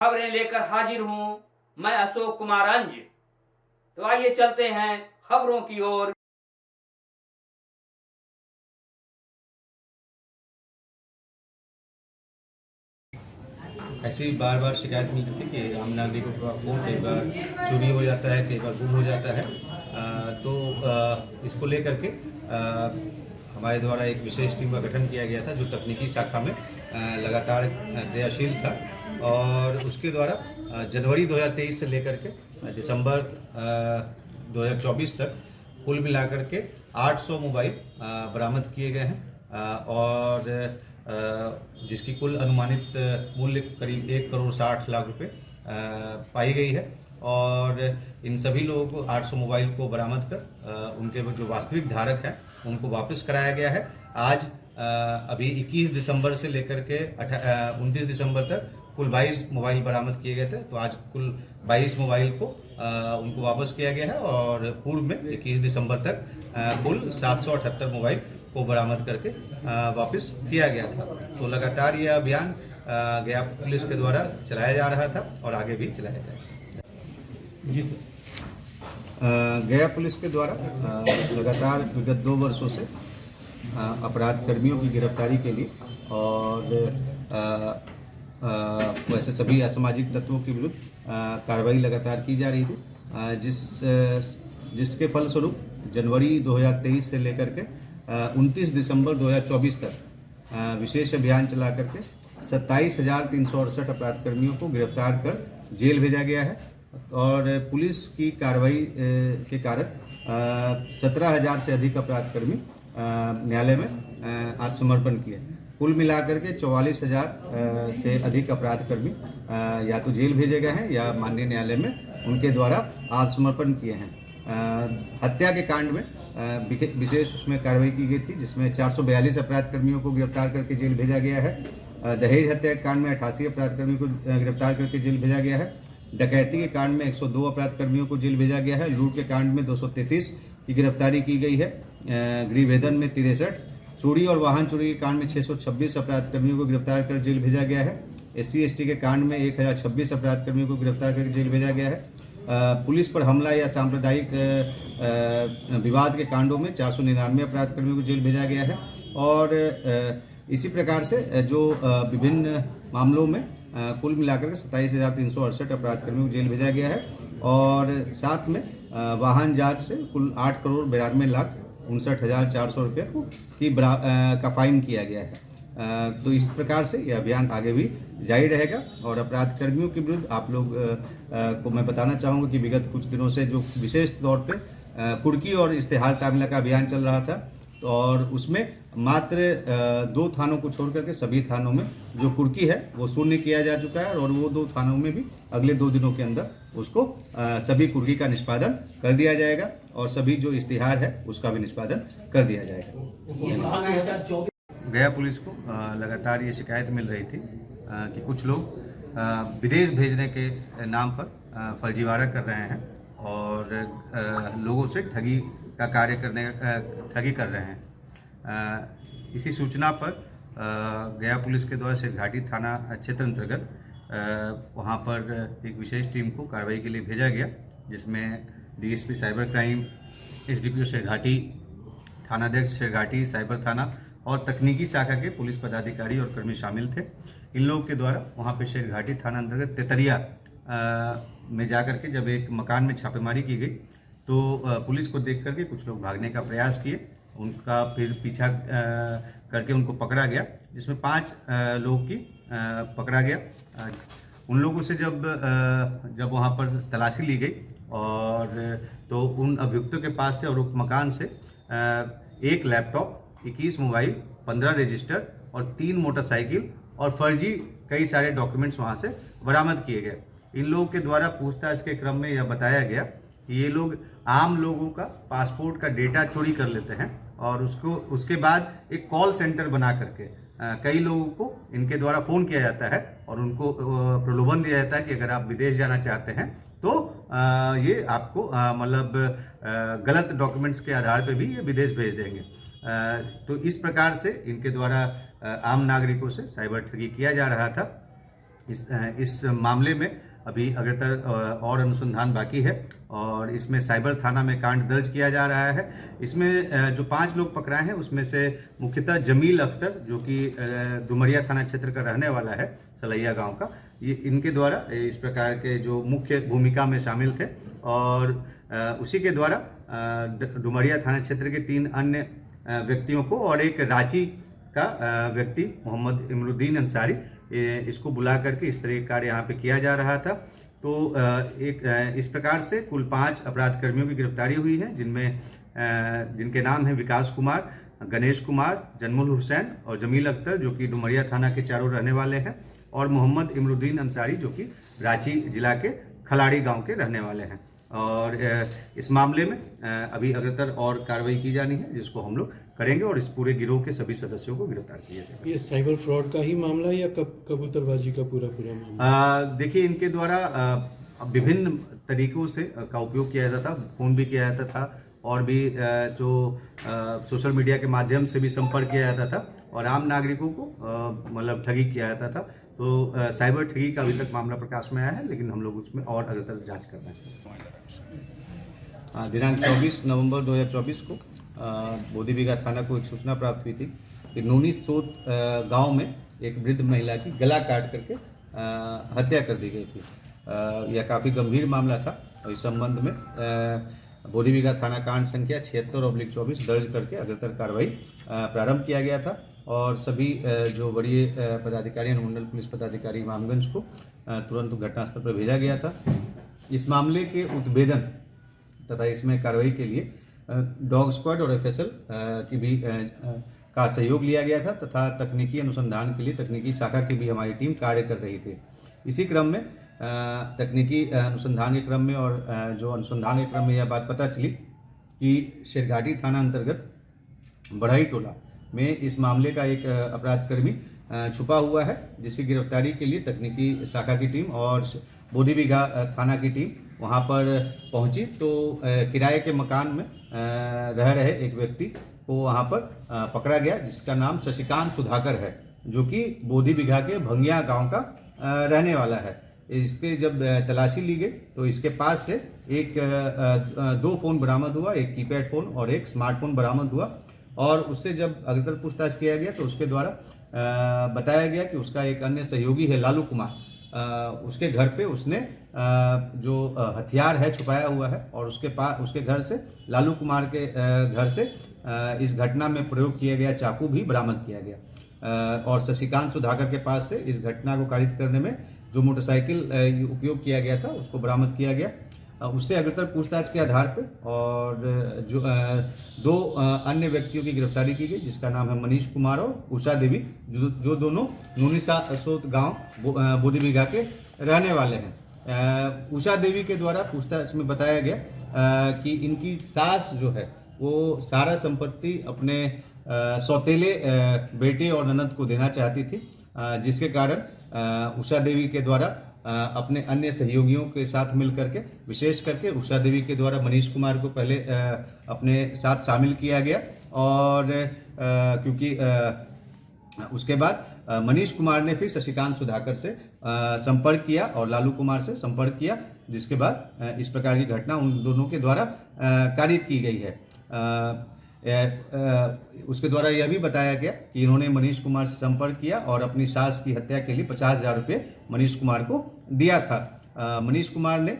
खबरें लेकर हाजिर हूं मैं अशोक कुमार अंज। तो आइए चलते हैं खबरों की ओर। ऐसी बार बार शिकायत मिलती थी कि आम नागरिकों का फ़ोन कई बार चोरी हो जाता है, कई बार गुम हो जाता है। इसको लेकर के हमारे द्वारा एक विशेष टीम का गठन किया गया था जो तकनीकी शाखा में लगातार क्रियाशील था और उसके द्वारा जनवरी 2023 से लेकर के दिसंबर 2024 तक कुल मिलाकर के 800 मोबाइल बरामद किए गए हैं और जिसकी कुल अनुमानित मूल्य करीब 1 करोड़ 60 लाख रुपए पाई गई है और इन सभी लोगों को 800 मोबाइल को बरामद कर उनके जो वास्तविक धारक हैं उनको वापस कराया गया है। आज अभी 21 दिसंबर से लेकर के 29 दिसंबर तक कुल 22 मोबाइल बरामद किए गए थे। तो आज कुल 22 मोबाइल को उनको वापस किया गया है और पूर्व में 21 दिसंबर तक कुल 778 मोबाइल को बरामद करके वापस किया गया था। तो लगातार यह अभियान गया पुलिस के द्वारा चलाया जा रहा था और आगे भी चलाया जाएगा। जी सर। गया पुलिस के द्वारा लगातार विगत 2 वर्षों से अपराध कर्मियों की गिरफ्तारी के लिए और वैसे सभी असामाजिक तत्वों के विरुद्ध कार्रवाई लगातार की जा रही थी, जिसके फलस्वरूप जनवरी 2023 से लेकर के 29 दिसंबर 2024 तक विशेष अभियान चला करके 27,368 अपराध कर्मियों को गिरफ्तार कर जेल भेजा गया है और पुलिस की कार्रवाई के कारण 17,000 से अधिक अपराध कर्मी न्यायालय में आत्मसमर्पण किए। कुल मिलाकर के 44,000 से अधिक अपराध कर्मी या तो जेल भेजे गए हैं या माननीय न्यायालय में उनके द्वारा आत्मसमर्पण किए हैं। हत्या के कांड में विशेष उसमें कार्रवाई की गई थी जिसमें 442 अपराध कर्मियों को गिरफ्तार करके जेल भेजा गया है। दहेज हत्या के कांड में 88 अपराध कर्मियों को गिरफ्तार करके जेल भेजा गया है। डकैती के कांड में 102 अपराध कर्मियों को जेल भेजा गया है। लूट के कांड में 233 की गिरफ्तारी की गई है। गृहभेदन में 63, चोरी और वाहन चोरी के कांड में 626 अपराध कर्मियों को गिरफ्तार कर जेल भेजा गया है। SC/ST के कांड में 1026 अपराध कर्मियों को गिरफ्तार करके जेल भेजा गया है। पुलिस पर हमला या सांप्रदायिक विवाद के कांडों में 499 अपराध कर्मियों को जेल भेजा गया है और इसी प्रकार से जो विभिन्न मामलों में कुल मिलाकर के 27,368 अपराध कर्मियों को जेल भेजा गया है और साथ में वाहन जांच से कुल 8 करोड़ 92,59,400 रुपये का फाइन किया गया है। तो इस प्रकार से यह अभियान आगे भी जारी रहेगा और अपराध कर्मियों के विरुद्ध आप लोग को मैं बताना चाहूँगा कि विगत कुछ दिनों से जो विशेष तौर पे कुर्की और इश्तेहार तामिला का अभियान चल रहा था तो और उसमें मात्र 2 थानों को छोड़ करके सभी थानों में जो कुर्की है वो शून्य किया जा चुका है और वो 2 थानों में भी अगले 2 दिनों के अंदर उसको सभी कुर्की का निष्पादन कर दिया जाएगा और सभी जो इश्तेहार है उसका भी निष्पादन कर दिया जाएगा। गया पुलिस को लगातार ये शिकायत मिल रही थी कि कुछ लोग विदेश भेजने के नाम पर फर्जीवाड़ा कर रहे हैं और लोगों से ठगी का कार्य ठगी कर रहे हैं। इसी सूचना पर गया पुलिस के द्वारा शेरघाटी थाना क्षेत्र अंतर्गत वहाँ पर एक विशेष टीम को कार्रवाई के लिए भेजा गया जिसमें DSP cyber crime, SDPO Sherghati, थानाध्यक्ष शेरघाटी साइबर थाना और तकनीकी शाखा के पुलिस पदाधिकारी और कर्मी शामिल थे। इन लोगों के द्वारा वहाँ पे शेरघाटी थाना अंतर्गत तेतरिया में जाकर के जब एक मकान में छापेमारी की गई तो पुलिस को देख करके कुछ लोग भागने का प्रयास किए। उनका फिर पीछा करके उनको पकड़ा गया जिसमें 5 लोगों की पकड़ा गया। उन लोगों से जब वहाँ पर तलाशी ली गई और तो उन अभियुक्तों के पास से और उस मकान से 1 लैपटॉप, 21 मोबाइल, 15 रजिस्टर और 3 मोटरसाइकिल और फर्जी कई सारे डॉक्यूमेंट्स वहाँ से बरामद किए गए। इन लोगों के द्वारा पूछताछ के क्रम में यह बताया गया कि ये लोग आम लोगों का पासपोर्ट का डेटा चोरी कर लेते हैं और उसके बाद एक कॉल सेंटर बना करके कई लोगों को इनके द्वारा फ़ोन किया जाता है और उनको प्रलोभन दिया जाता है कि अगर आप विदेश जाना चाहते हैं तो ये आपको मतलब गलत डॉक्यूमेंट्स के आधार पे भी ये विदेश भेज देंगे। तो इस प्रकार से इनके द्वारा आम नागरिकों से साइबर ठगी किया जा रहा था। इस मामले में अभी अग्रतर और अनुसंधान बाकी है और इसमें साइबर थाना में कांड दर्ज किया जा रहा है। इसमें जो 5 लोग पकड़ाए हैं उसमें से मुख्यतः जमील अख्तर जो कि डुमरिया थाना क्षेत्र का रहने वाला है, सलैया गांव का, ये इनके द्वारा इस प्रकार के जो मुख्य भूमिका में शामिल थे और उसी के द्वारा डुमरिया थाना क्षेत्र के 3 अन्य व्यक्तियों को और एक रांची का व्यक्ति मोहम्मद इमरुद्दीन अंसारी, इसको बुला करके इस तरह का कार्य यहाँ पे किया जा रहा था। तो इस प्रकार से कुल 5 अपराध कर्मियों की गिरफ्तारी हुई है, जिनके नाम हैं विकास कुमार, गणेश कुमार, जन्मुल हुसैन और जमील अख्तर जो कि डुमरिया थाना के चारों रहने वाले हैं और मोहम्मद इमरुद्दीन अंसारी जो कि रांची जिला के खलाड़ी गांव के रहने वाले हैं। और इस मामले में अभी अग्रतर और कार्रवाई की जानी है जिसको हम लोग करेंगे और इस पूरे गिरोह के सभी सदस्यों को गिरफ्तार किया जाएगा। ये साइबर फ्रॉड का ही मामला है या कबूतरबाजी का पूरा मामला? देखिए, इनके द्वारा विभिन्न तरीकों से का उपयोग किया जाता था, फ़ोन भी किया जाता था और भी सोशल मीडिया के माध्यम से भी संपर्क किया जाता था और आम नागरिकों को मतलब ठगी किया जाता था। तो साइबर ठगी का अभी तक मामला प्रकाश में आया है, लेकिन हम लोग उसमें और अग्रतर जांच करना चाहते हैं। दिनांक 24 नवंबर 2024 को बोधीबिघा थाना को एक सूचना प्राप्त हुई थी कि नूनी सोत गांव में एक वृद्ध महिला की गला काट करके हत्या कर दी गई थी। यह काफ़ी गंभीर मामला था और इस संबंध में बोधीबिघा थाना कांड संख्या 76/24 दर्ज करके अग्रतर कार्रवाई प्रारंभ किया गया था और सभी जो वरीय पदाधिकारी, अनुमंडल पुलिस पदाधिकारी इमामगंज को तुरंत घटनास्थल पर भेजा गया था। इस मामले के उद्भेदन तथा इसमें कार्रवाई के लिए डॉग स्क्वाड और एफएसएल की भी का सहयोग लिया गया था तथा तकनीकी अनुसंधान के लिए तकनीकी शाखा की भी हमारी टीम कार्य कर रही थी। इसी क्रम में तकनीकी अनुसंधान के क्रम में और जो अनुसंधान के क्रम में यह बात पता चली कि शेरघाटी थाना अंतर्गत बढ़ई टोला में इस मामले का एक अपराध कर्मी छुपा हुआ है, जिसकी गिरफ्तारी के लिए तकनीकी शाखा की टीम और बोधीबिघा थाना की टीम वहां पर पहुंची। तो किराए के मकान में रह रहे एक व्यक्ति को वहां पर पकड़ा गया, जिसका नाम शशिकांत सुधाकर है, जो कि बोधीबिघा के भंगिया गांव का रहने वाला है। इसके जब तलाशी ली गई तो इसके पास से 2 फ़ोन बरामद हुआ, एक कीपैड फ़ोन और एक स्मार्टफोन बरामद हुआ और उससे जब अग्रतर पूछताछ किया गया तो उसके द्वारा बताया गया कि उसका एक अन्य सहयोगी है लालू कुमार, उसके घर पे उसने जो हथियार है छुपाया हुआ है और उसके घर से लालू कुमार के घर से इस घटना में प्रयोग किया गया चाकू भी बरामद किया गया और शशिकांत सुधाकर के पास से इस घटना को कारित करने में जो मोटरसाइकिल उपयोग किया गया था उसको बरामद किया गया। उससे अग्रतर पूछताछ के आधार पर और जो 2 अन्य व्यक्तियों की गिरफ्तारी की गई, जिसका नाम है मनीष कुमार और उषा देवी, जो दोनों नूनीसा सोत गांव बोधीबिघा के रहने वाले हैं। उषा देवी के द्वारा पूछताछ में बताया गया कि इनकी सास जो है वो सारा संपत्ति अपने सौतेले बेटे और ननद को देना चाहती थी, जिसके कारण उषा देवी के द्वारा अपने अन्य सहयोगियों के साथ मिल करके, विशेष करके उषा देवी के द्वारा मनीष कुमार को पहले अपने साथ शामिल किया गया और क्योंकि उसके बाद मनीष कुमार ने फिर शशिकांत सुधाकर से संपर्क किया और लालू कुमार से संपर्क किया, जिसके बाद इस प्रकार की घटना उन दोनों के द्वारा कारित की गई है। उसके द्वारा यह भी बताया गया कि इन्होंने मनीष कुमार से संपर्क किया और अपनी सास की हत्या के लिए 50,000 रुपये मनीष कुमार को दिया था। मनीष कुमार ने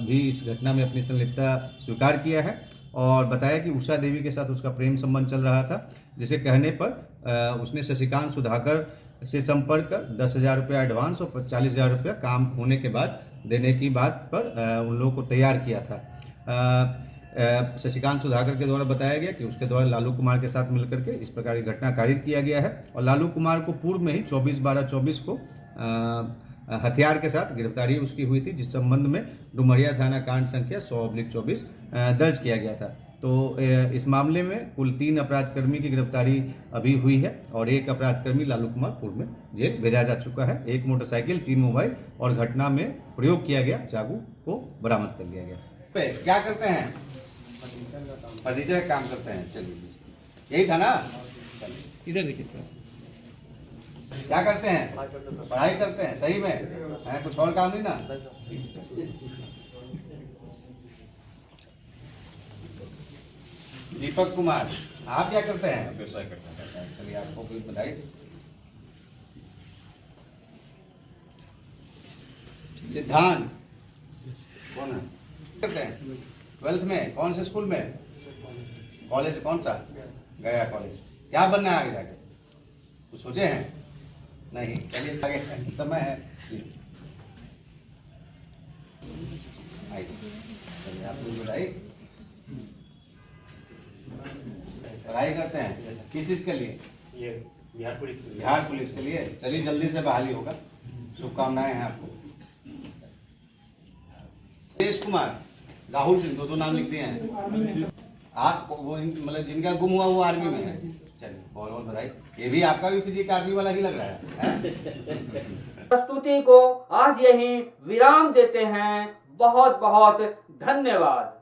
भी इस घटना में अपनी संलिप्तता स्वीकार किया है और बताया कि उषा देवी के साथ उसका प्रेम संबंध चल रहा था, जिसे कहने पर उसने शशिकांत सुधाकर से संपर्क कर 10,000 रुपया एडवांस और 40,000 रुपया काम होने के बाद देने की बात पर उन लोगों को तैयार किया था। शशिकांत सुधाकर के द्वारा बताया गया कि उसके द्वारा लालू कुमार के साथ मिलकर के इस प्रकार की घटना कारित किया गया है और लालू कुमार को पूर्व में ही 24/12/24 को हथियार के साथ गिरफ्तारी उसकी हुई थी, जिस संबंध में डुमरिया थाना कांड संख्या 100/24 दर्ज किया गया था। तो इस मामले में कुल 3 अपराधकर्मी की गिरफ्तारी अभी हुई है और एक अपराधकर्मी लालू कुमार पूर्व में जेल भेजा जा चुका है। 1 मोटरसाइकिल, 3 मोबाइल और घटना में प्रयोग किया गया चाकू को बरामद कर लिया गया। क्या करते हैं? फर्नीचर का काम करते हैं। चलिए, यही था ना? इधर देखिए। क्या करते हैं? पढ़ाई करते हैं। सही में है, कुछ और काम नहीं ना? दीपक कुमार, आप क्या करते हैं? व्यवसाय करते हैं। चलिए, आपको कोई बधाई। सिद्धांत कौन है? करते हैं 12th में। कौन से स्कूल में? कॉलेज कौन सा? गया कॉलेज। क्या बनना है आगे जाके? कुछ सोचे हैं? नहीं। चलिए, आगे समय है। आइए, चलिए, आपको बधाई। पढ़ाई करते हैं किस चीज के लिए? ये बिहार पुलिस के लिए। बिहार पुलिस के लिए। चलिए, जल्दी से बहाली होगा। शुभकामनाएं हैं आपको। तेज कुमार, राहुल सिंह, दो नाम लिख दिए हैं। आप वो मतलब जिनका गुम हुआ वो आर्मी में है। चलिए, बहुत बहुत बधाई। ये भी आपका भी फिजिक आर्मी वाला ही लग रहा है। प्रस्तुति को आज यही विराम देते हैं। बहुत बहुत धन्यवाद।